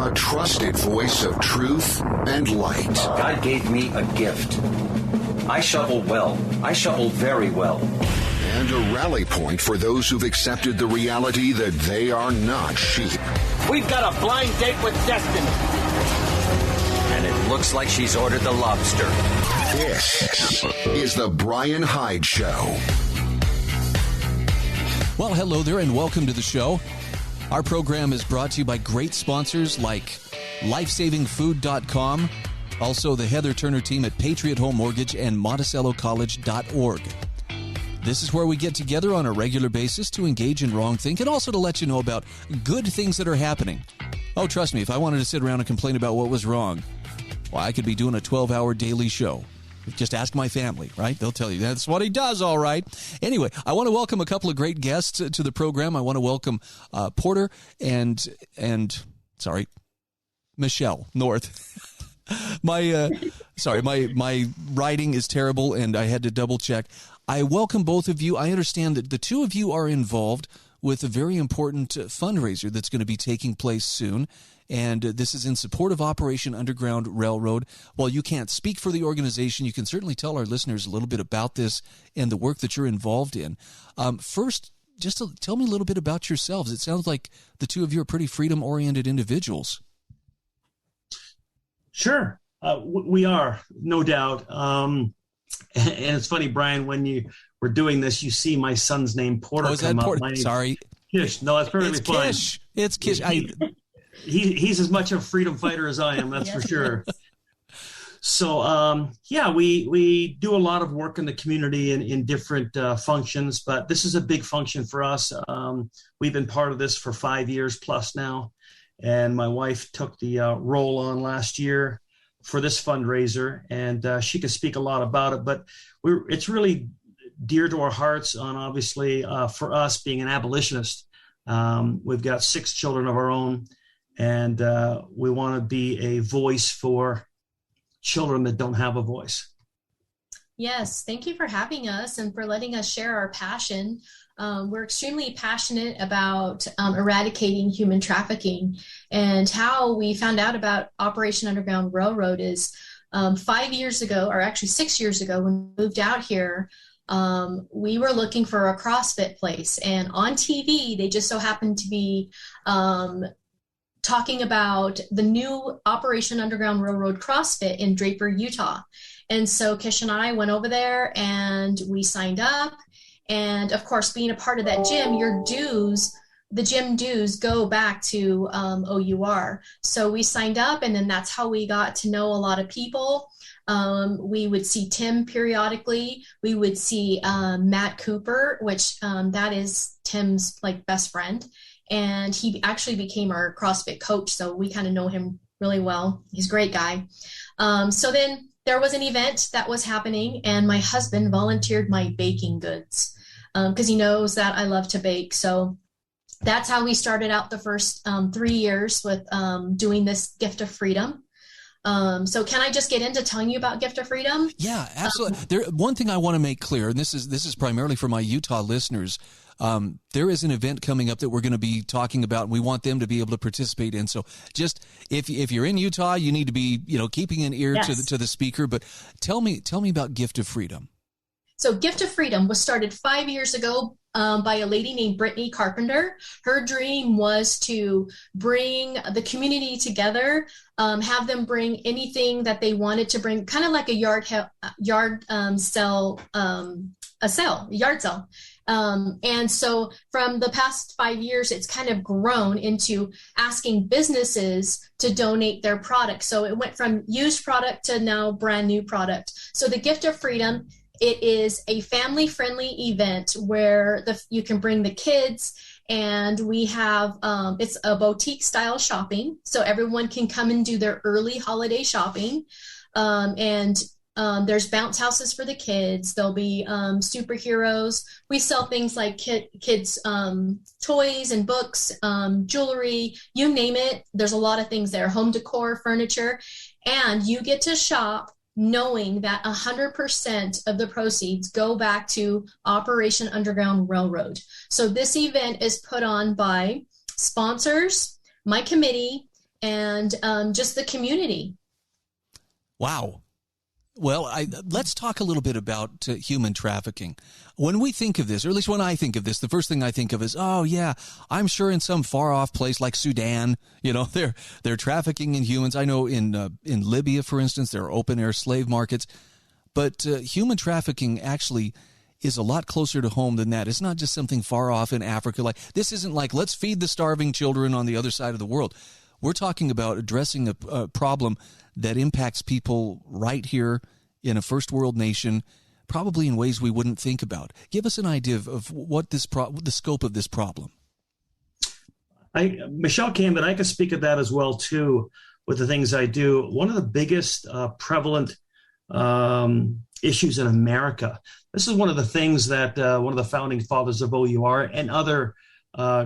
a trusted voice of truth and light. God gave me a gift. I shovel well. I shovel very well. And a rally point for those who've accepted the reality that they are not sheep. We've got a blind date with destiny. And it looks like she's ordered the lobster. This is the Bryan Hyde Show. Well, hello there and welcome to the show. Our program is brought to you by great sponsors like LifesavingFood.com, also the Heather Turner team at Patriot Home Mortgage and MonticelloCollege.org. This is where we get together on a regular basis to engage in wrong think and also to let you know about good things that are happening. Oh, trust me, if I wanted to sit around and complain about what was wrong, well, I could be doing a 12-hour daily show. Just ask my family, right? They'll tell you that's what he does, all right. Anyway, I want to welcome a couple of great guests to the program. I want to welcome Porter and Michelle North. My writing is terrible, and I had to double check. I welcome both of you. I understand that the two of you are involved with a very important fundraiser that's going to be taking place soon. And this is in support of Operation Underground Railroad. While you can't speak for the organization, you can certainly tell our listeners a little bit about this and the work that you're involved in. First, tell me a little bit about yourselves. It sounds like the two of you are pretty freedom-oriented individuals. Sure. We are, no doubt. And it's funny, Brian, when you were doing this, you see my son's name, Porter, is that Porter? Sorry. Kish. No, that's perfectly fine. Kish. It's Kish. He's as much a freedom fighter as I am, that's for sure. So, we do a lot of work in the community in different functions, but this is a big function for us. We've been part of this for 5 years plus now, and my wife took the role on last year for this fundraiser, and she could speak a lot about it, but it's really dear to our hearts on, obviously, for us being an abolitionist. We've got 6 children of our own, and we want to be a voice for children that don't have a voice. Yes, thank you for having us and for letting us share our passion. We're extremely passionate about eradicating human trafficking, and how we found out about Operation Underground Railroad is 5 years ago, or actually 6 years ago, when we moved out here. We were looking for a CrossFit place, and on TV, they just so happened to be talking about the new Operation Underground Railroad CrossFit in Draper, Utah. And so Kish and I went over there and we signed up. And of course, being a part of that gym, the gym dues go back to OUR. So we signed up, and then that's how we got to know a lot of people. We would see Tim periodically. We would see Matt Cooper, which that is Tim's best friend. And he actually became our CrossFit coach, so we kind of know him really well. He's a great guy. So then there was an event that was happening, and my husband volunteered my baking goods because he knows that I love to bake. So that's how we started out the first 3 years with doing this Gift of Freedom. So can I just get into telling you about Gift of Freedom? Yeah, absolutely. One thing I want to make clear, and this is primarily for my Utah listeners, there is an event coming up that we're going to be talking about, and we want them to be able to participate in. So just if you're in Utah, you need to be keeping an ear to the speaker. But tell me about Gift of Freedom. So Gift of Freedom was started 5 years ago by a lady named Brittany Carpenter. Her dream was to bring the community together, have them bring anything that they wanted to bring, kind of like a yard sale. And so from the past 5 years, it's kind of grown into asking businesses to donate their product. So it went from used product to now brand new product. So the Gift of Freedom, it is a family-friendly event where you can bring the kids, and we have, it's a boutique-style shopping, so everyone can come and do their early holiday shopping. There's bounce houses for the kids. There'll be superheroes. We sell things like kids' toys and books, jewelry, you name it. There's a lot of things there, home decor, furniture, and you get to shop knowing that 100% of the proceeds go back to Operation Underground Railroad. So this event is put on by sponsors, my committee, and just the community. Wow. Well, let's talk a little bit about human trafficking. When we think of this, or at least when I think of this, the first thing I think of is, oh yeah, I'm sure in some far off place like Sudan, they're trafficking in humans. I know in Libya, for instance, there are open air slave markets, but human trafficking actually is a lot closer to home than that. It's not just something far off in Africa. Like, this isn't like, let's feed the starving children on the other side of the world. We're talking about addressing a problem that impacts people right here in a first world nation, probably in ways we wouldn't think about. Give us an idea of what the scope of this problem. Michelle came, but I could speak of that as well too with the things I do. One of the biggest prevalent issues in America. This is one of the things that one of the founding fathers of OUR and other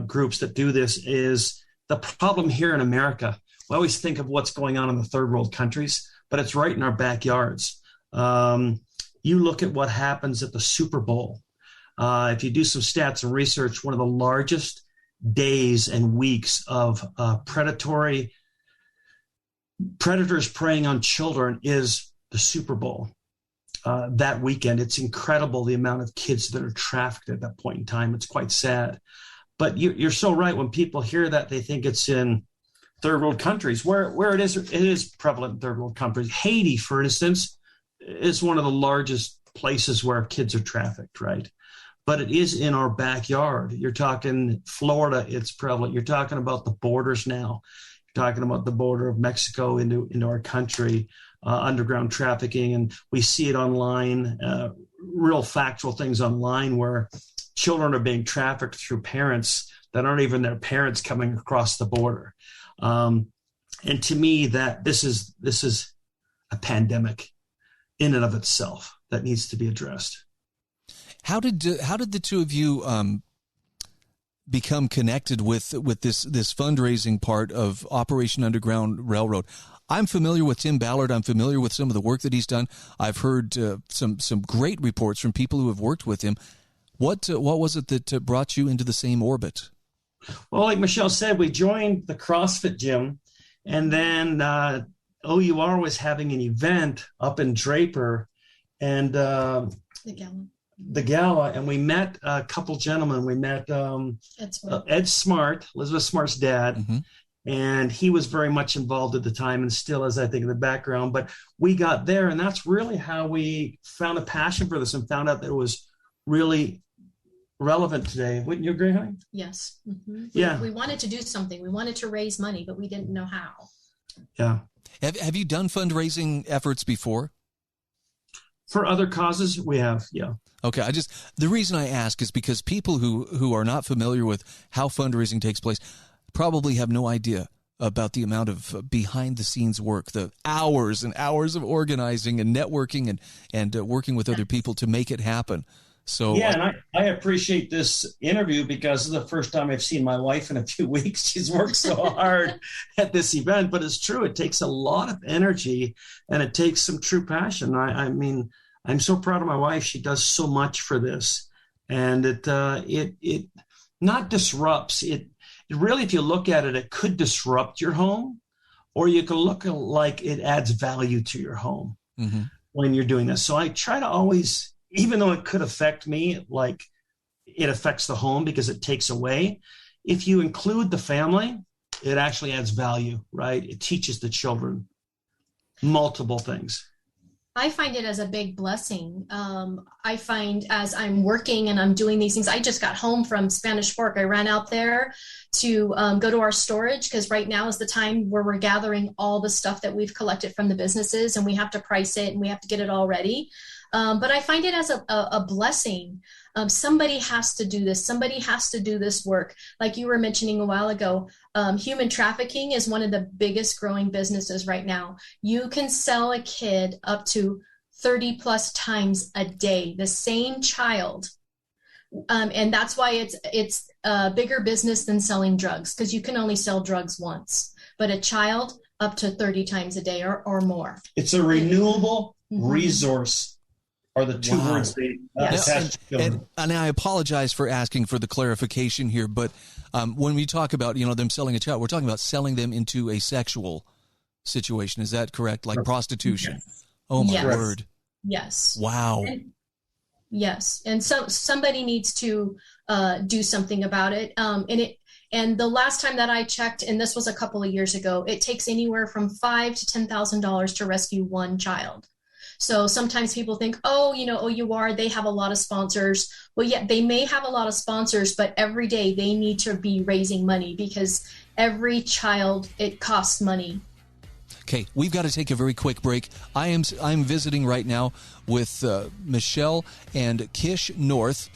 groups that do this is the problem here in America. We always think of what's going on in the third world countries, but it's right in our backyards. You look at what happens at the Super Bowl. If you do some stats and research, one of the largest days and weeks of predators preying on children is the Super Bowl. That weekend, it's incredible the amount of kids that are trafficked at that point in time. It's quite sad. But you're so right. When people hear that, they think it's in third world countries, where it is prevalent in third world countries. Haiti, for instance, is one of the largest places where kids are trafficked, right? But it is in our backyard. You're talking Florida, it's prevalent. You're talking about the borders now. You're talking about the border of Mexico into our country, underground trafficking. And we see it online, real factual things online where children are being trafficked through parents that aren't even their parents coming across the border. And to me, that this is a pandemic in and of itself that needs to be addressed. How did the two of you become connected with this fundraising part of Operation Underground Railroad? I'm familiar with Tim Ballard. I'm familiar with some of the work that he's done. I've heard some great reports from people who have worked with him. What was it that brought you into the same orbit? Well, like Michelle said, we joined the CrossFit gym, and then OUR was having an event up in Draper, and the gala, and we met a couple gentlemen. We met Ed Smart, Elizabeth Smart's dad, mm-hmm. and he was very much involved at the time and still is, I think, in the background. But we got there, and that's really how we found a passion for this and found out that it was really relevant today. Wouldn't you agree, honey? Yes. Mm-hmm. Yeah. We wanted to do something. We wanted to raise money, but we didn't know how. Yeah. Have you done fundraising efforts before? For other causes, we have, yeah. Okay, the reason I ask is because people who are not familiar with how fundraising takes place probably have no idea about the amount of behind-the-scenes work, the hours and hours of organizing and networking and working with other people to make it happen. So yeah, and I appreciate this interview because this is the first time I've seen my wife in a few weeks. She's worked so hard at this event, but it's true. It takes a lot of energy and it takes some true passion. I mean, I'm so proud of my wife. She does so much for this, and it not disrupts it. Really, if you look at it, it could disrupt your home, or you can look like it adds value to your home mm-hmm. when you're doing this. So I try to always, even though it could affect me, like it affects the home because it takes away. If you include the family, it actually adds value, right? It teaches the children multiple things. I find it as a big blessing. I find as I'm working and I'm doing these things, I just got home from Spanish Fork. I ran out there to go to our storage because right now is the time where we're gathering all the stuff that we've collected from the businesses, and we have to price it and we have to get it all ready. But I find it as a blessing. Somebody has to do this. Somebody has to do this work. Like you were mentioning a while ago, human trafficking is one of the biggest growing businesses right now. You can sell a kid up to 30 plus times a day, the same child. And that's why it's a bigger business than selling drugs, because you can only sell drugs once, but a child up to 30 times a day or more. It's a renewable mm-hmm. resource. are the two words they attach to them. And I apologize for asking for the clarification here, but when we talk about, them selling a child, we're talking about selling them into a sexual situation. Is that correct? Like prostitution? Yes. Oh, my Yes. word. Yes. Wow. Yes. And so somebody needs to do something about it. And the last time that I checked, and this was a couple of years ago, it takes anywhere from $5,000 to $10,000 to rescue one child. So sometimes people think, OUR, they have a lot of sponsors. Well, yeah, they may have a lot of sponsors, but every day they need to be raising money because every child, it costs money. Okay, we've got to take a very quick break. I'm visiting right now with Michelle and Kish North.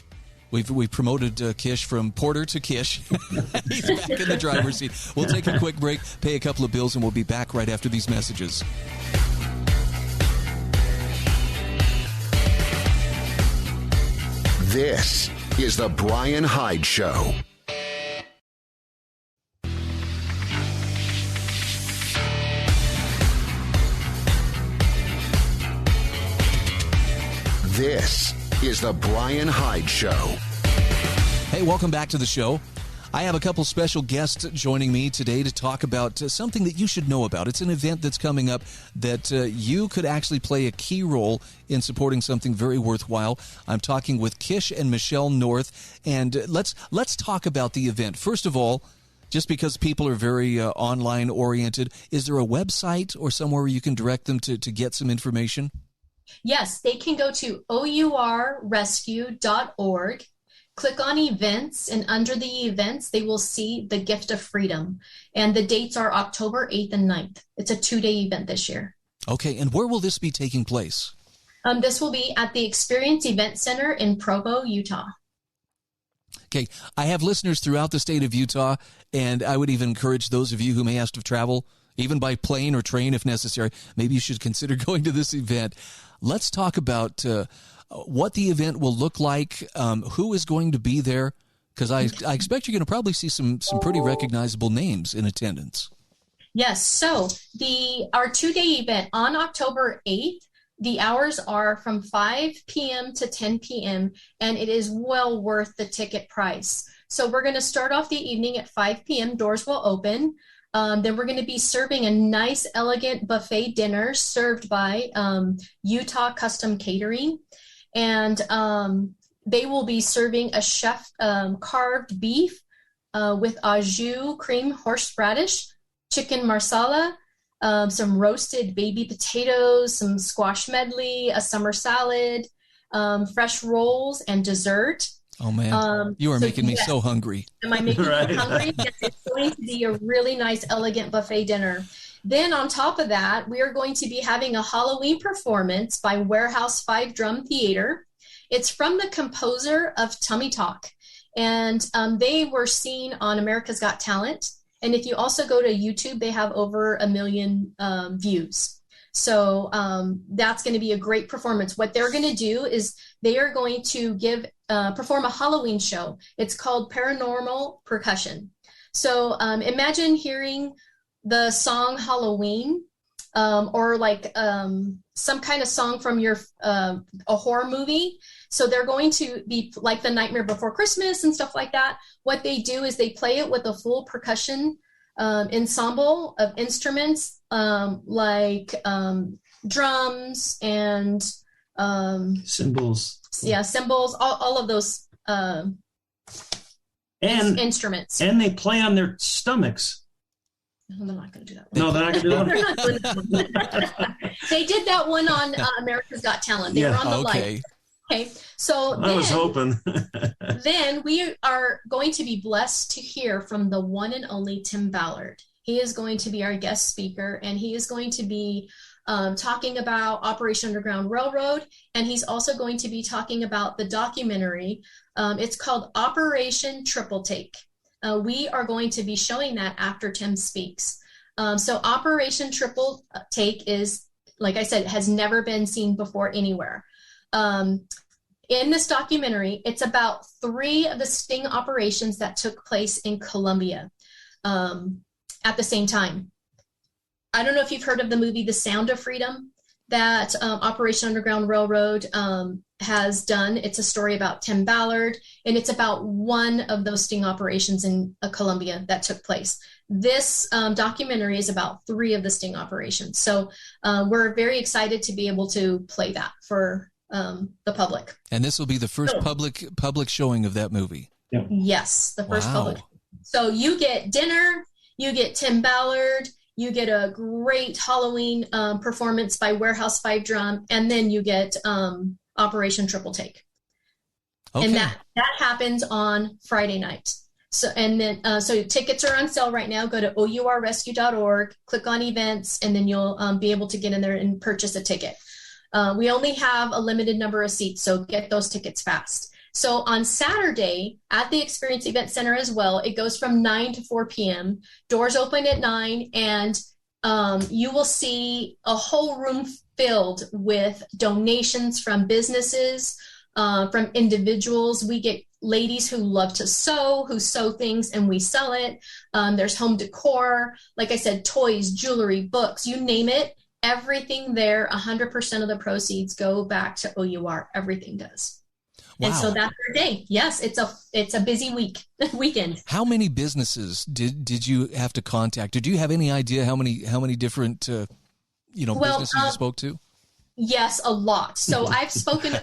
We've promoted Kish from Porter to Kish. He's back in the driver's seat. We'll take a quick break, pay a couple of bills, and we'll be back right after these messages. This is the Bryan Hyde Show. This is the Bryan Hyde Show. Hey, welcome back to the show. I have a couple special guests joining me today to talk about something that you should know about. It's an event that's coming up that you could actually play a key role in supporting something very worthwhile. I'm talking with Kish and Michelle North, and let's talk about the event. First of all, just because people are very online oriented, is there a website or somewhere where you can direct them to get some information? Yes, they can go to OURrescue.org. Click on events, and under the events, they will see the Gift of Freedom. And the dates are October 8th and 9th. It's a 2-day event this year. Okay, and where will this be taking place? This will be at the Experience Event Center in Provo, Utah. Okay, I have listeners throughout the state of Utah, and I would even encourage those of you who may have to travel, even by plane or train if necessary, maybe you should consider going to this event. Let's talk about what the event will look like, who is going to be there, because I expect you're going to probably see some pretty recognizable names in attendance. Yes, so our 2-day event on October 8th, the hours are from 5 p.m. to 10 p.m., and it is well worth the ticket price. So we're going to start off the evening at 5 p.m., doors will open. Then we're going to be serving a nice, elegant buffet dinner served by Utah Custom Catering. And they will be serving a chef carved beef with au jus, cream horseradish, chicken marsala, some roasted baby potatoes, some squash medley, a summer salad, fresh rolls, and dessert. Oh, man, you are making me so hungry. Am I making you hungry? Yes, it's going to be a really nice, elegant buffet dinner. Then on top of that, we are going to be having a Halloween performance by Warehouse 5 Drum Theater. It's from the composer of Tummy Talk, and they were seen on America's Got Talent. And if you also go to YouTube, they have over 1 million views. So that's going to be a great performance. What they're going to do is they are going to perform a Halloween show. It's called Paranormal Percussion. So imagine hearing the song Halloween or like some kind of song from a horror movie. So they're going to be like the Nightmare Before Christmas and stuff like that. What they do is they play it with a full percussion ensemble of instruments like drums and cymbals. Yeah, cymbals, all of those instruments. And they play on their stomachs. No, they're not going to do that one. No, they're not going to do that. They're not doing that one. They did that one on America's Got Talent. They were on the light. Okay, so I was hoping. Then we are going to be blessed to hear from the one and only Tim Ballard. He is going to be our guest speaker, and he is going to be talking about Operation Underground Railroad, and he's also going to be talking about the documentary. It's called Operation Triple Take. We are going to be showing that after Tim speaks. So Operation Triple Take is, like I said, has never been seen before anywhere. In this documentary, it's about 3 of the sting operations that took place in Colombia at the same time. I don't know if you've heard of the movie The Sound of Freedom. that Operation Underground Railroad has done. It's a story about Tim Ballard, and it's about one of those sting operations in Colombia that took place. This documentary is about 3 of the sting operations. So we're very excited to be able to play that for the public. And this will be the first public showing of that movie. Yeah. Yes, the first Wow. public. So you get dinner, you get Tim Ballard, you get a great Halloween performance by Warehouse 5 Drum, and then you get Operation Triple Take. Okay. And that happens on Friday night. So so tickets are on sale right now. Go to ourrescue.org, click on events, and then you'll be able to get in there and purchase a ticket. We only have a limited number of seats, so get those tickets fast. So on Saturday at the Experience Event Center as well, it goes from 9 to 4 p.m. Doors open at 9, and you will see a whole room filled with donations from businesses, from individuals. We get ladies who love to sew, who sew things and we sell it. There's home decor, like I said, toys, jewelry, books, you name it. Everything there, 100% of the proceeds go back to OUR. Everything does. Wow. And so that's our day. Yes, it's a busy weekend. How many businesses did you have to contact? Did you have any idea how many different businesses you spoke to? Yes, a lot. So I've spoken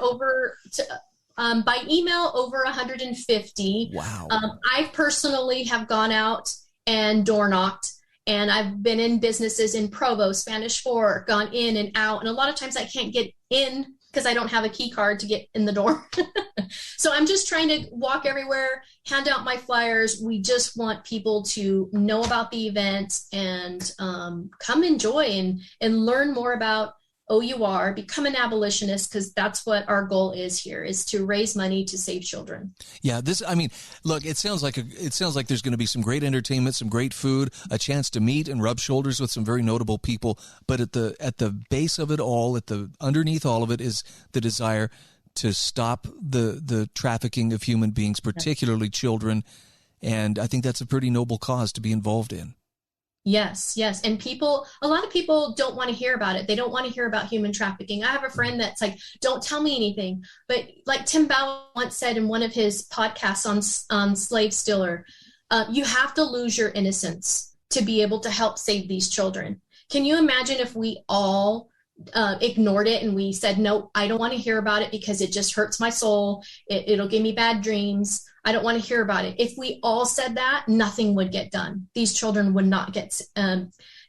by email over 150. Wow. I personally have gone out and door knocked, and I've been in businesses in Provo, Spanish Fork, gone in and out. And a lot of times I can't get in because I don't have a key card to get in the door. So I'm just trying to walk everywhere, hand out my flyers. We just want people to know about the event and come enjoy and learn more about OUR, become an abolitionist, because that's what our goal is here, is to raise money to save children. Yeah, look, it sounds like there's going to be some great entertainment, some great food, a chance to meet and rub shoulders with some very notable people. But at the base of it all, underneath all of it, is the desire to stop the trafficking of human beings, particularly children. And I think that's a pretty noble cause to be involved in. Yes. And a lot of people don't want to hear about it. They don't want to hear about human trafficking. I have a friend that's like, don't tell me anything. But like Tim Ballard once said in one of his podcasts on Slave Stealer, you have to lose your innocence to be able to help save these children. Can you imagine if we all ignored it and we said, no, I don't want to hear about it because it just hurts my soul. It'll give me bad dreams. I don't want to hear about it. If we all said that, nothing would get done. These children would not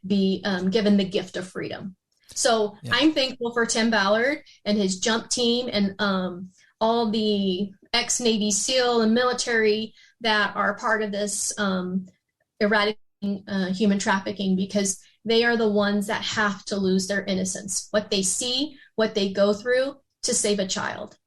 be given the gift of freedom. So yeah. I'm thankful for Tim Ballard and his jump team and all the ex-Navy SEAL and military that are part of this eradicating human trafficking, because they are the ones that have to lose their innocence, what they see, what they go through to save a child.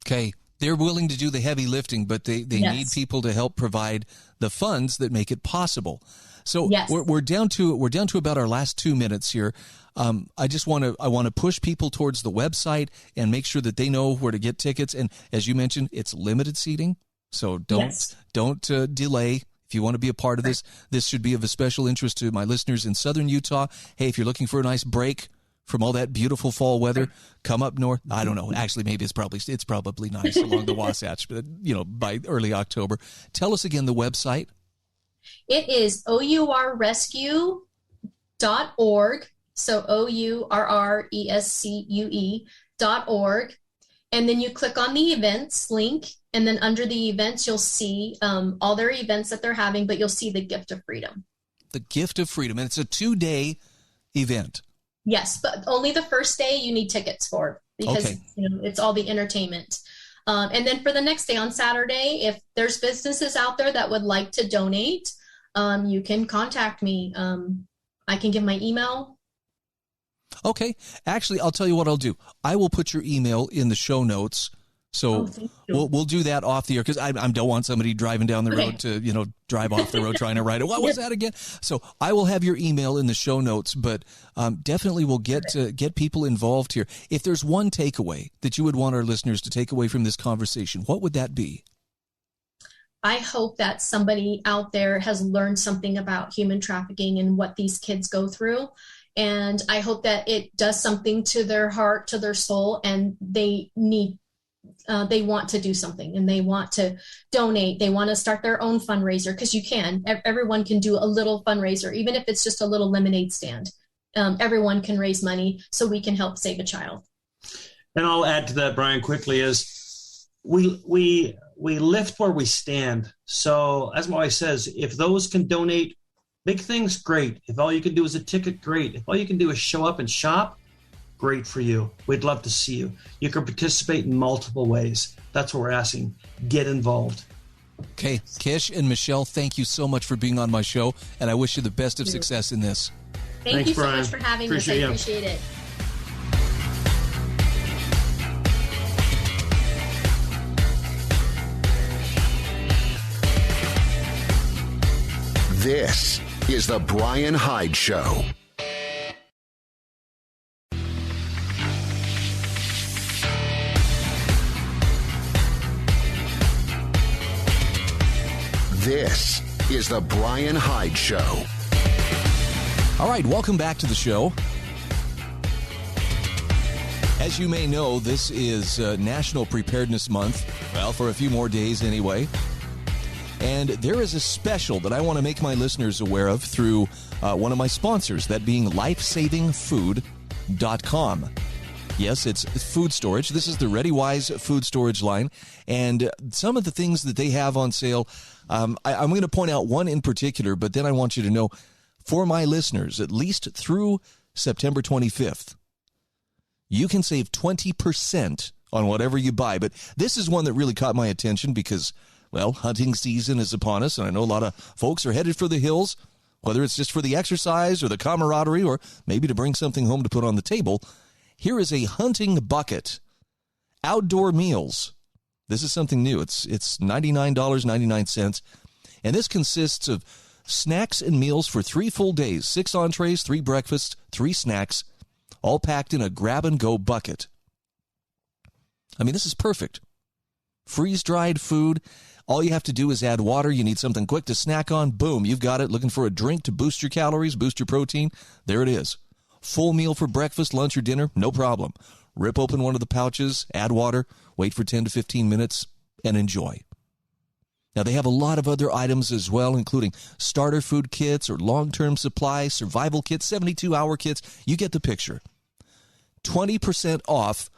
Okay. They're willing to do the heavy lifting, but they yes. need people to help provide the funds that make it possible. So yes. we're down to about our last 2 minutes here. I want to push people towards the website and make sure that they know where to get tickets. And as you mentioned, it's limited seating, so don't delay. If you want to be a part of this should be of a special interest to my listeners in southern Utah. Hey, if you're looking for a nice break from all that beautiful fall weather, come up north. I don't know. Actually, maybe it's probably nice along the Wasatch, but by early October. Tell us again the website. It is ourrescue.org. So OURRESCUE.org. And then you click on the events link, and then under the events, you'll see all their events that they're having, but you'll see the Gift of Freedom. The Gift of Freedom. And it's a 2-day event. Yes, but only the first day you need tickets for, because it's all the entertainment. And then for the next day on Saturday, if there's businesses out there that would like to donate, you can contact me. I can give my email. Okay. Actually, I'll tell you what I'll do. I will put your email in the show notes. So we'll do that off the air, because I don't want somebody driving down the road to, drive off the road trying to write it. What was that again? So I will have your email in the show notes, but definitely we'll get people involved here. If there's one takeaway that you would want our listeners to take away from this conversation, what would that be? I hope that somebody out there has learned something about human trafficking and what these kids go through. And I hope that it does something to their heart, to their soul, and they want to do something, and they want to donate. They want to start their own fundraiser, because you can. Everyone can do a little fundraiser, even if it's just a little lemonade stand. Everyone can raise money so we can help save a child. And I'll add to that, Brian, quickly, is we lift where we stand. So as my wife says, if those can donate big things, great. If all you can do is a ticket, great. If all you can do is show up and shop, great for you. We'd love to see you. You can participate in multiple ways. That's what we're asking. Get involved. Okay, Kish and Michelle, thank you so much for being on my show, and I wish you the best of success in this. Thanks, you so Brian. much for having us. I appreciate it. This is the Bryan Hyde Show. This is the Bryan Hyde Show. All right, welcome back to the show. As you may know, this is National Preparedness Month. Well, for a few more days anyway. And there is a special that I want to make my listeners aware of through one of my sponsors, that being lifesavingfood.com. Yes, it's food storage. This is the ReadyWise food storage line. And some of the things that they have on sale, I'm going to point out one in particular, but then I want you to know, for my listeners, at least through September 25th, you can save 20% on whatever you buy. But this is one that really caught my attention because, well, hunting season is upon us, and I know a lot of folks are headed for the hills, whether it's just for the exercise or the camaraderie or maybe to bring something home to put on the table. Here is a hunting bucket. Outdoor meals. This is something new. It's $99.99, and this consists of snacks and meals for 3 full days, 6 entrees, 3 breakfasts, 3 snacks, all packed in a grab-and-go bucket. I mean, this is perfect. Freeze-dried food. All you have to do is add water. You need something quick to snack on. Boom, you've got it. Looking for a drink to boost your calories, boost your protein? There it is. Full meal for breakfast, lunch, or dinner? No problem. Rip open one of the pouches, add water, wait for 10 to 15 minutes, and enjoy. Now, they have a lot of other items as well, including starter food kits or long-term supply, survival kits, 72-hour kits. You get the picture. 20% off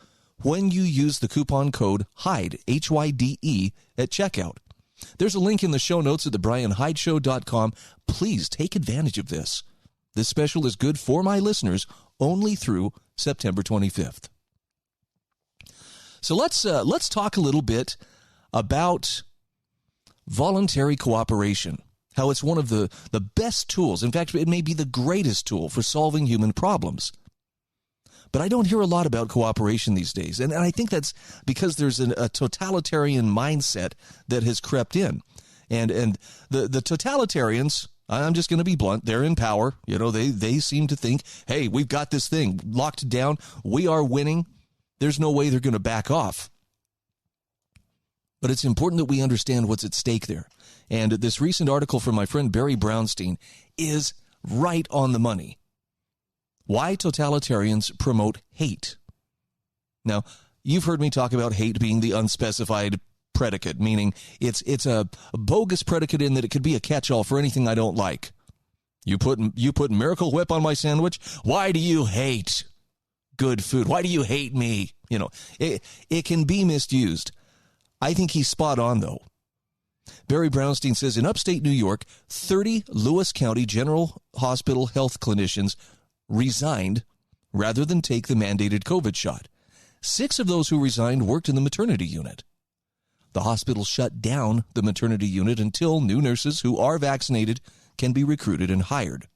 when you use the coupon code HYDE, H-Y-D-E, at checkout. There's a link in the show notes at thebryanhydeshow.com. Please take advantage of this. This special is good for my listeners only through September 25th. So let's talk a little bit about voluntary cooperation, how it's one of the best tools. In fact, it may be the greatest tool for solving human problems. But I don't hear a lot about cooperation these days, and I think that's because there's a totalitarian mindset that has crept in. And the totalitarians, I'm just going to be blunt, they're in power. You know, they seem to think, hey, we've got this thing locked down. We are winning. There's no way they're going to back off. But it's important that we understand what's at stake there. And this recent article from my friend Barry Brownstein is right on the money. Why totalitarians promote hate. Now, you've heard me talk about hate being the unspecified predicate, meaning it's a bogus predicate in that it could be a catch-all for anything I don't like. You put Miracle Whip on my sandwich. Why do you hate good food? Why do you hate me? You know, it can be misused. I think he's spot on, though. Barry Brownstein says in upstate New York, 30 Lewis County General Hospital health clinicians resigned rather than take the mandated COVID shot. 6 of those who resigned worked in the maternity unit. The hospital shut down the maternity unit until new nurses who are vaccinated can be recruited and hired.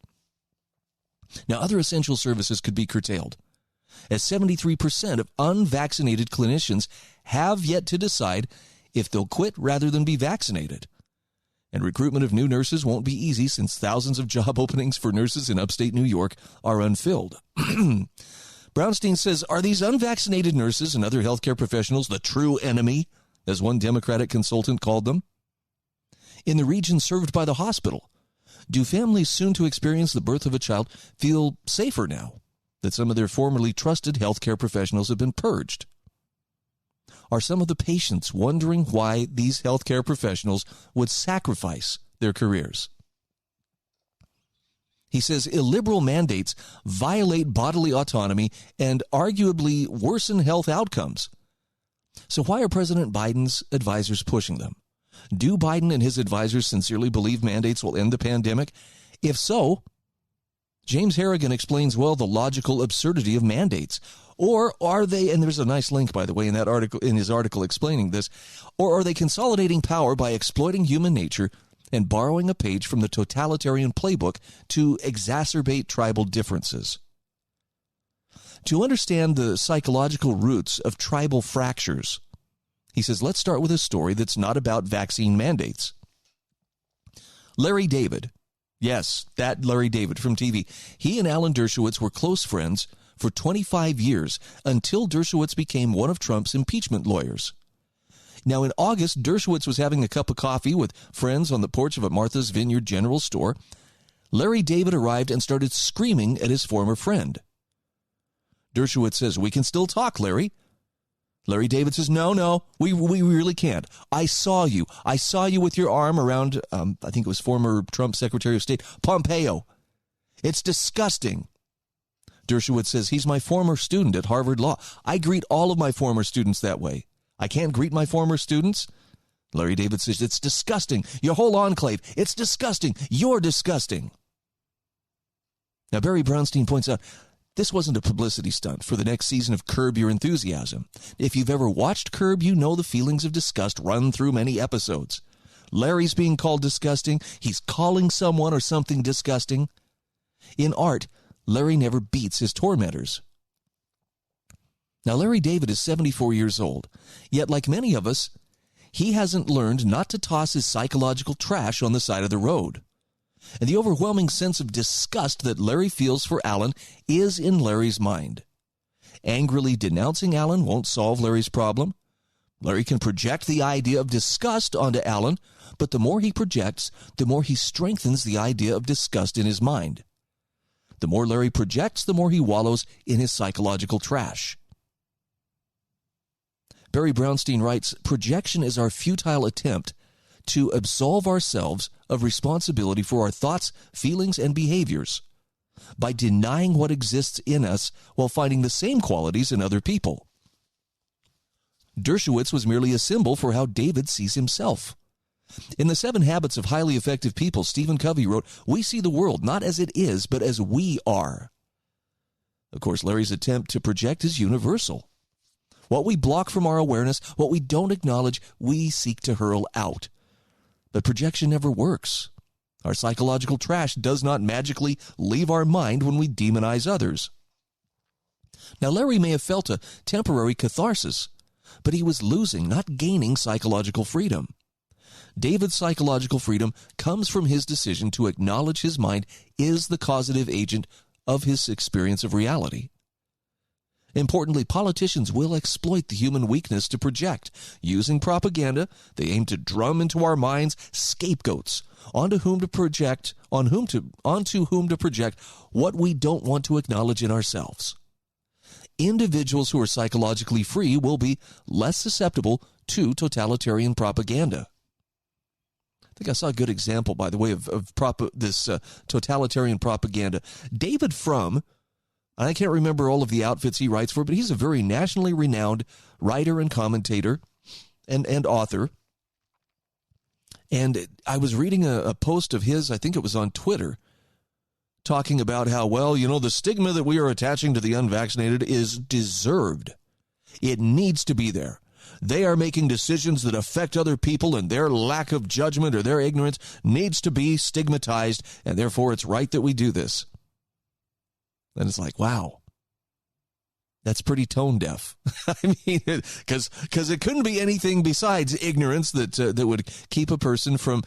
Now, other essential services could be curtailed, as 73% of unvaccinated clinicians have yet to decide if they'll quit rather than be vaccinated. And recruitment of new nurses won't be easy since thousands of job openings for nurses in upstate New York are unfilled. Brownstein says, are these unvaccinated nurses and other healthcare professionals the true enemy, as one Democratic consultant called them? In the region served by the hospital, Do families soon to experience the birth of a child feel safer now that some of their formerly trusted healthcare professionals have been purged? Are some of the patients wondering why these healthcare professionals would sacrifice their careers? He says illiberal mandates violate bodily autonomy and arguably worsen health outcomes. So why are President Biden's advisors pushing them? Do Biden and his advisors sincerely believe mandates will end the pandemic? If so, James Harrigan explains well the logical absurdity of mandates. Or are they, and there's a nice link, by the way, in that article, in his article explaining this, or are they consolidating power by exploiting human nature and borrowing a page from the totalitarian playbook to exacerbate tribal differences? To understand the psychological roots of tribal fractures, he says, let's start with a story that's not about vaccine mandates. Larry David, yes, that Larry David from TV, he and Alan Dershowitz were close friends for 25 years until Dershowitz became one of Trump's impeachment lawyers. Now, in August, Dershowitz was having a cup of coffee with friends on the porch of a Martha's Vineyard general store. Larry David arrived and started screaming at his former friend. Dershowitz says, "We can still talk, Larry." Larry David says, no, we really can't. I saw you with your arm around, I think it was former Trump Secretary of State, Pompeo. It's disgusting. Dershowitz says, he's my former student at Harvard Law. I greet all of my former students that way. I can't greet my former students? Larry David says, it's disgusting. Your whole enclave, it's disgusting. You're disgusting. Now, Barry Brownstein points out, this wasn't a publicity stunt for the next season of Curb Your Enthusiasm. If you've ever watched Curb, you know the feelings of disgust run through many episodes. Larry's being called disgusting. He's calling someone or something disgusting. In art, Larry never beats his tormentors. Now, Larry David is 74 years old, yet like many of us, he hasn't learned not to toss his psychological trash on the side of the road. And the overwhelming sense of disgust that Larry feels for Alan is in Larry's mind. Angrily denouncing Alan won't solve Larry's problem. Larry can project the idea of disgust onto Alan, but the more he projects, the more he strengthens the idea of disgust in his mind. The more Larry projects, the more he wallows in his psychological trash. Barry Brownstein writes, projection is our futile attempt to absolve ourselves of responsibility for our thoughts, feelings, and behaviors by denying what exists in us while finding the same qualities in other people. Dershowitz was merely a symbol for how David sees himself. In The 7 Habits of Highly Effective People, Stephen Covey wrote, we see the world not as it is, but as we are. Of course, Larry's attempt to project is universal. What we block from our awareness, what we don't acknowledge, we seek to hurl out. But projection never works. Our psychological trash does not magically leave our mind when we demonize others. Now, Larry may have felt a temporary catharsis, but he was losing, not gaining, psychological freedom. David's psychological freedom comes from his decision to acknowledge his mind is the causative agent of his experience of reality. Importantly, politicians will exploit the human weakness to project. Using propaganda, they aim to drum into our minds scapegoats onto whom to project what we don't want to acknowledge in ourselves. Individuals who are psychologically free will be less susceptible to totalitarian propaganda. I think I saw a good example, by the way, of this totalitarian propaganda. David Frum, I can't remember all of the outfits he writes for, but he's a very nationally renowned writer and commentator and author. And I was reading a post of his, I think it was on Twitter, talking about how, well, the stigma that we are attaching to the unvaccinated is deserved. It needs to be there. They are making decisions that affect other people, and their lack of judgment or their ignorance needs to be stigmatized, and therefore it's right that we do this. And it's like, wow, that's pretty tone deaf. I mean, because it couldn't be anything besides ignorance that would keep a person from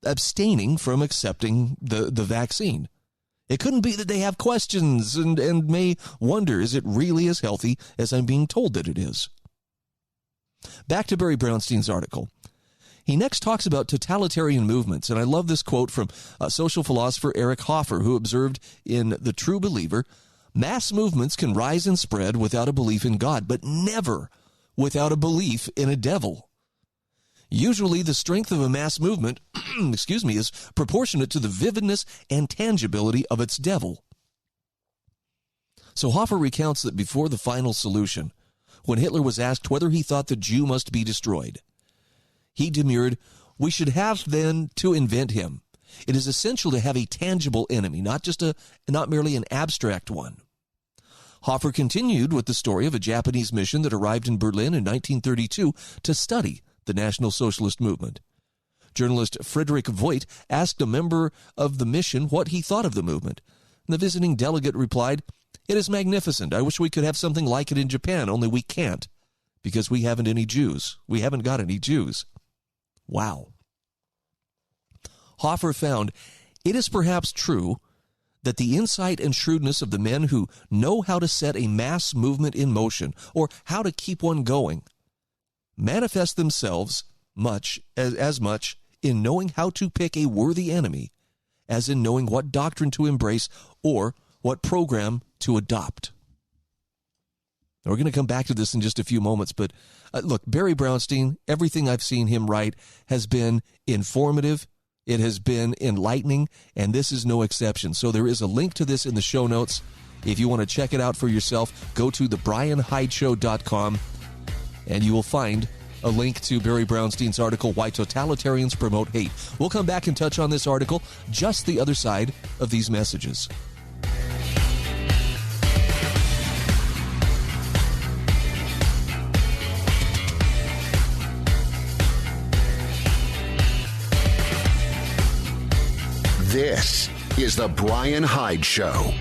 abstaining from accepting the vaccine. It couldn't be that they have questions and may wonder, is it really as healthy as I'm being told that it is? Back to Barry Brownstein's article. He next talks about totalitarian movements, and I love this quote from social philosopher Eric Hoffer, who observed in The True Believer, mass movements can rise and spread without a belief in God, but never without a belief in a devil. Usually the strength of a mass movement is proportionate to the vividness and tangibility of its devil. So Hoffer recounts that before the final solution, when Hitler was asked whether he thought the Jew must be destroyed, he demurred, "We should have then to invent him. It is essential to have a tangible enemy, not merely an abstract one." Hoffer continued with the story of a Japanese mission that arrived in Berlin in 1932 to study the National Socialist movement. Journalist Friedrich Voigt asked a member of the mission what he thought of the movement. And the visiting delegate replied, "It is magnificent. I wish we could have something like it in Japan, only we can't, because we haven't any Jews. We haven't got any Jews." Wow. Hoffer found it is perhaps true that the insight and shrewdness of the men who know how to set a mass movement in motion, or how to keep one going, manifest themselves as much in knowing how to pick a worthy enemy as in knowing what doctrine to embrace or what program to adopt. Now, we're going to come back to this in just a few moments, but look, Barry Brownstein, everything I've seen him write has been informative, it has been enlightening, and this is no exception. So there is a link to this in the show notes. If you want to check it out for yourself, go to thebryanhydeshow.com, and you will find a link to Barry Brownstein's article, Why Totalitarians Promote Hate. We'll come back and touch on this article just the other side of these messages. This is the Bryan Hyde Show.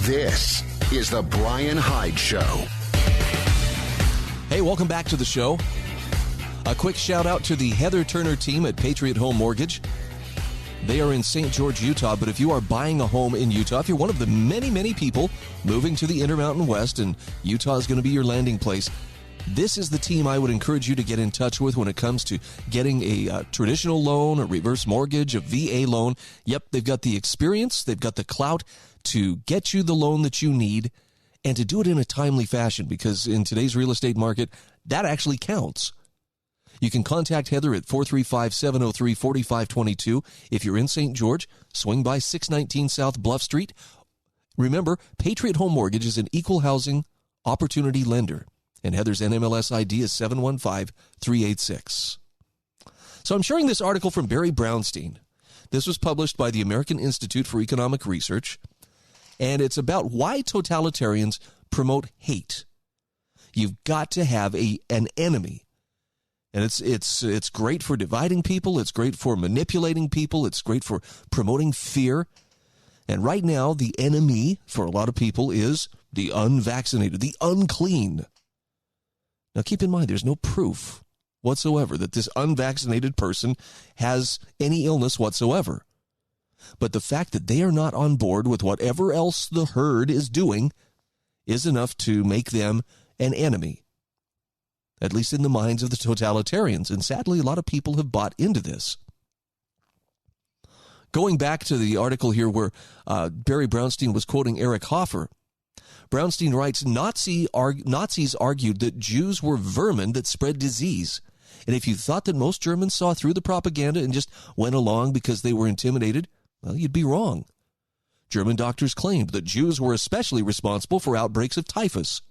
This is the Bryan Hyde Show. Hey, welcome back to the show. A quick shout out to the Heather Turner team at Patriot Home Mortgage. They are in St. George, Utah, but if you are buying a home in Utah, if you're one of the many, many people moving to the Intermountain West and Utah is going to be your landing place, this is the team I would encourage you to get in touch with when it comes to getting a traditional loan, a reverse mortgage, a VA loan. Yep, they've got the experience, they've got the clout to get you the loan that you need and to do it in a timely fashion, because in today's real estate market, that actually counts. You can contact Heather at 435-703-4522. If you're in St. George, swing by 619 South Bluff Street. Remember, Patriot Home Mortgage is an equal housing opportunity lender, and Heather's NMLS ID is 715386. So I'm sharing this article from Barry Brownstein. This was published by the American Institute for Economic Research, and it's about why totalitarians promote hate. You've got to have an enemy. And it's great for dividing people. It's great for manipulating people. It's great for promoting fear. And right now, the enemy for a lot of people is the unvaccinated, the unclean. Now, keep in mind, there's no proof whatsoever that this unvaccinated person has any illness whatsoever. But the fact that they are not on board with whatever else the herd is doing is enough to make them an enemy, at least in the minds of the totalitarians. And sadly, a lot of people have bought into this. Going back to the article here where Barry Brownstein was quoting Eric Hoffer, Brownstein writes, Nazis argued that Jews were vermin that spread disease. And if you thought that most Germans saw through the propaganda and just went along because they were intimidated, well, you'd be wrong. German doctors claimed that Jews were especially responsible for outbreaks of typhus.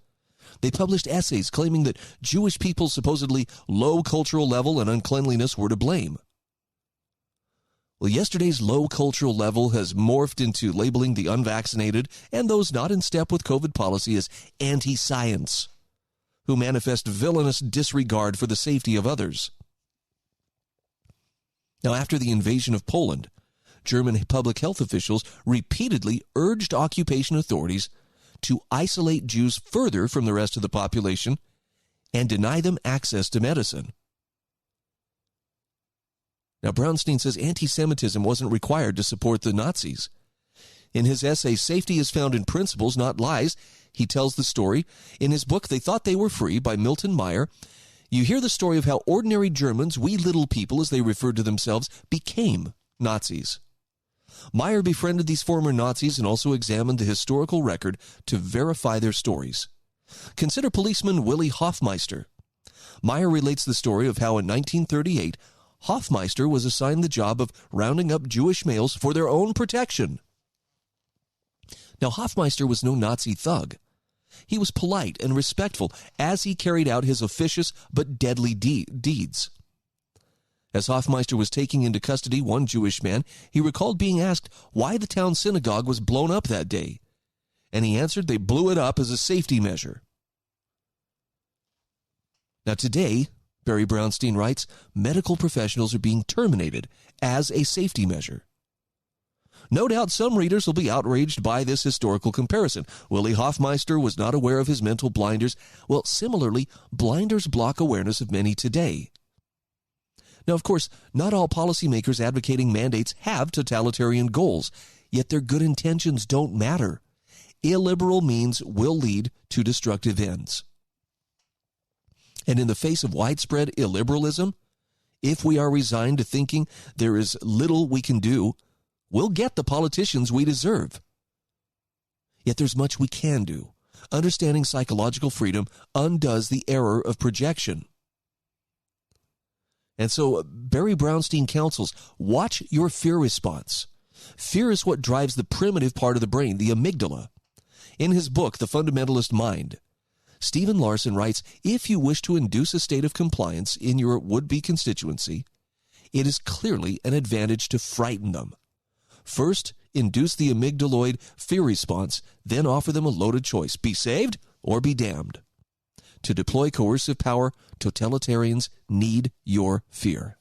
They published essays claiming that Jewish people's supposedly low cultural level and uncleanliness were to blame. Well, yesterday's low cultural level has morphed into labeling the unvaccinated and those not in step with COVID policy as anti-science, who manifest villainous disregard for the safety of others. Now, after the invasion of Poland, German public health officials repeatedly urged occupation authorities to isolate Jews further from the rest of the population and deny them access to medicine. Now, Brownstein says anti-Semitism wasn't required to support the Nazis. In his essay, Safety is Found in Principles, Not Lies, he tells the story. In his book, They Thought They Were Free, by Milton Meyer, you hear the story of how ordinary Germans, we little people, as they referred to themselves, became Nazis. Meyer befriended these former Nazis and also examined the historical record to verify their stories. Consider policeman Willie Hofmeister. Meyer relates the story of how in 1938, Hofmeister was assigned the job of rounding up Jewish males for their own protection. Now, Hofmeister was no Nazi thug. He was polite and respectful as he carried out his officious but deadly deeds. As Hofmeister was taking into custody one Jewish man, he recalled being asked why the town synagogue was blown up that day. And he answered they blew it up as a safety measure. Now today, Barry Brownstein writes, medical professionals are being terminated as a safety measure. No doubt some readers will be outraged by this historical comparison. Willie Hofmeister was not aware of his mental blinders. Well, similarly, blinders block awareness of many today. Now, of course, not all policymakers advocating mandates have totalitarian goals, yet their good intentions don't matter. Illiberal means will lead to destructive ends. And in the face of widespread illiberalism, if we are resigned to thinking there is little we can do, we'll get the politicians we deserve. Yet there's much we can do. Understanding psychological freedom undoes the error of projection. And so Barry Brownstein counsels, watch your fear response. Fear is what drives the primitive part of the brain, the amygdala. In his book, The Fundamentalist Mind, Stephen Larson writes, if you wish to induce a state of compliance in your would-be constituency, it is clearly an advantage to frighten them. First, induce the amygdaloid fear response, then offer them a loaded choice, be saved or be damned. To deploy coercive power, totalitarians need your fear.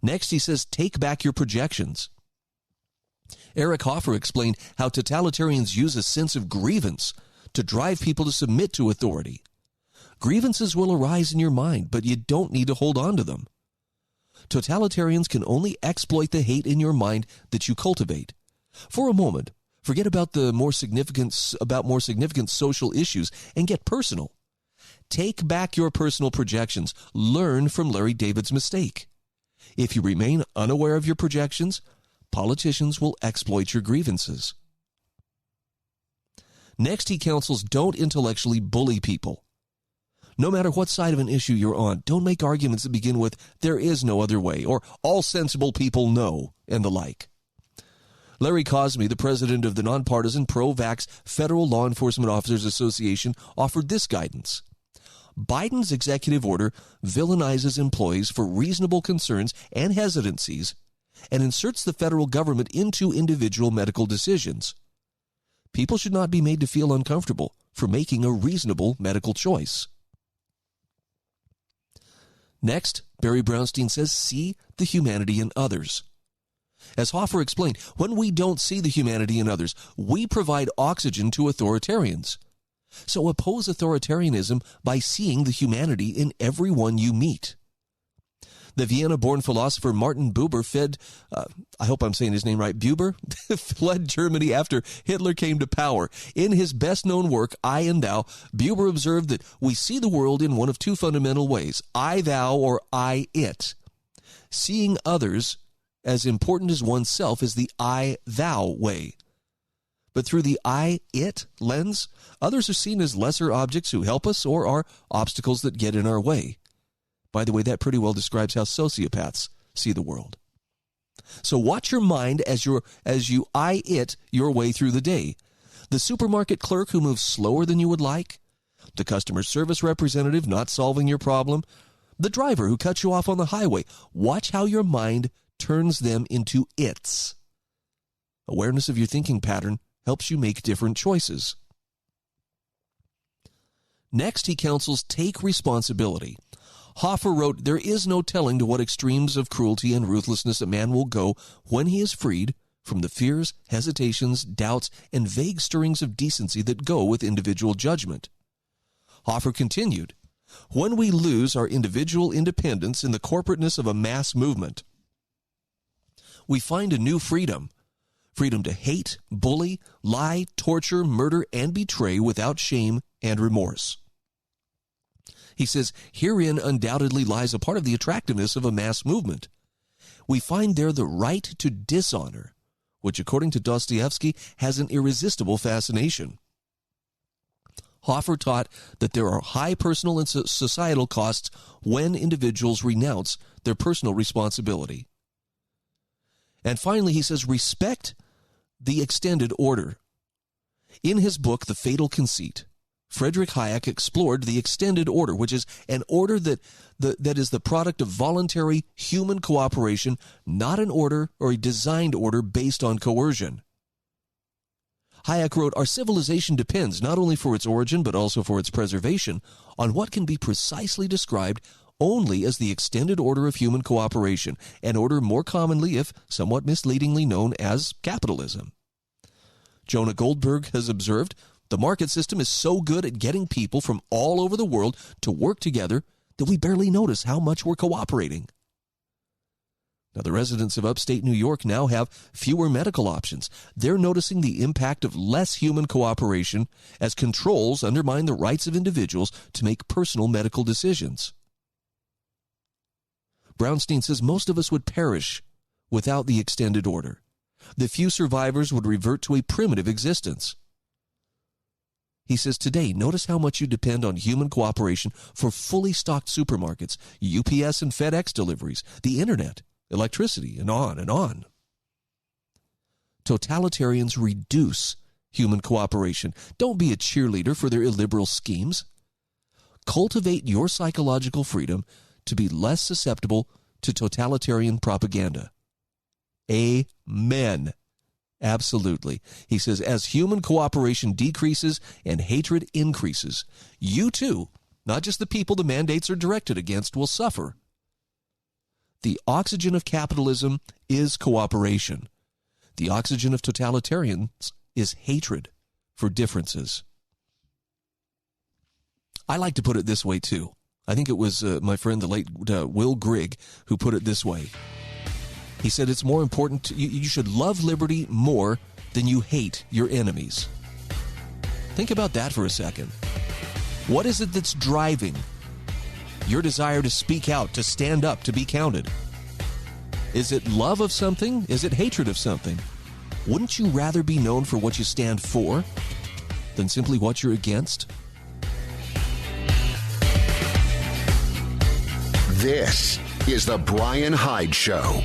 Next, he says, take back your projections. Eric Hoffer explained how totalitarians use a sense of grievance to drive people to submit to authority. Grievances will arise in your mind, but you don't need to hold on to them. Totalitarians can only exploit the hate in your mind that you cultivate. For a moment, forget about more significant social issues and get personal. Take back your personal projections. Learn from Larry David's mistake. If you remain unaware of your projections, politicians will exploit your grievances. Next, he counsels, don't intellectually bully people. No matter what side of an issue you're on, don't make arguments that begin with, there is no other way, or all sensible people know, and the like. Larry Cosme, the president of the nonpartisan pro-vax Federal Law Enforcement Officers Association, offered this guidance. Biden's executive order villainizes employees for reasonable concerns and hesitancies and inserts the federal government into individual medical decisions. People should not be made to feel uncomfortable for making a reasonable medical choice. Next, Barry Brownstein says, see the humanity in others. As Hoffer explained, when we don't see the humanity in others, we provide oxygen to authoritarians. So oppose authoritarianism by seeing the humanity in everyone you meet. The Vienna-born philosopher Martin Buber I hope I'm saying his name right, Buber, fled Germany after Hitler came to power. In his best-known work, I and Thou, Buber observed that we see the world in one of two fundamental ways, I-thou or I-it. Seeing others as important as oneself is the I-thou way. But through the I-it lens, others are seen as lesser objects who help us or are obstacles that get in our way. By the way, that pretty well describes how sociopaths see the world. So watch your mind as you I-it your way through the day. The supermarket clerk who moves slower than you would like, the customer service representative not solving your problem, the driver who cuts you off on the highway. Watch how your mind turns them into its. Awareness of your thinking pattern helps you make different choices. Next, he counsels, take responsibility. Hoffer wrote, there is no telling to what extremes of cruelty and ruthlessness a man will go when he is freed from the fears, hesitations, doubts, and vague stirrings of decency that go with individual judgment. Hoffer continued, when we lose our individual independence in the corporateness of a mass movement, we find a new freedom, freedom to hate, bully, lie, torture, murder, and betray without shame and remorse. He says, herein undoubtedly lies a part of the attractiveness of a mass movement. We find there the right to dishonor, which, according to Dostoevsky, has an irresistible fascination. Hoffer taught that there are high personal and societal costs when individuals renounce their personal responsibility. And finally, he says, respect the extended order. In his book, The Fatal Conceit, Friedrich Hayek explored the extended order, which is an order that is the product of voluntary human cooperation, not an order or a designed order based on coercion. Hayek wrote, our civilization depends, not only for its origin but also for its preservation, on what can be precisely described only as the extended order of human cooperation, an order more commonly, if somewhat misleadingly, known as capitalism. Jonah Goldberg has observed, the market system is so good at getting people from all over the world to work together that we barely notice how much we're cooperating. Now, the residents of upstate New York now have fewer medical options. They're noticing the impact of less human cooperation as controls undermine the rights of individuals to make personal medical decisions. Brownstein says most of us would perish without the extended order. The few survivors would revert to a primitive existence. He says today, notice how much you depend on human cooperation for fully stocked supermarkets, UPS and FedEx deliveries, the internet, electricity, and on and on. Totalitarians reduce human cooperation. Don't be a cheerleader for their illiberal schemes. Cultivate your psychological freedom to be less susceptible to totalitarian propaganda. Amen. Absolutely. He says, as human cooperation decreases and hatred increases, you too, not just the people the mandates are directed against, will suffer. The oxygen of capitalism is cooperation. The oxygen of totalitarians is hatred for differences. I like to put it this way, too. I think it was my friend, the late Will Grigg, who put it this way. He said it's more important, you should love liberty more than you hate your enemies. Think about that for a second. What is it that's driving your desire to speak out, to stand up, to be counted? Is it love of something? Is it hatred of something? Wouldn't you rather be known for what you stand for than simply what you're against? This is the Bryan Hyde Show.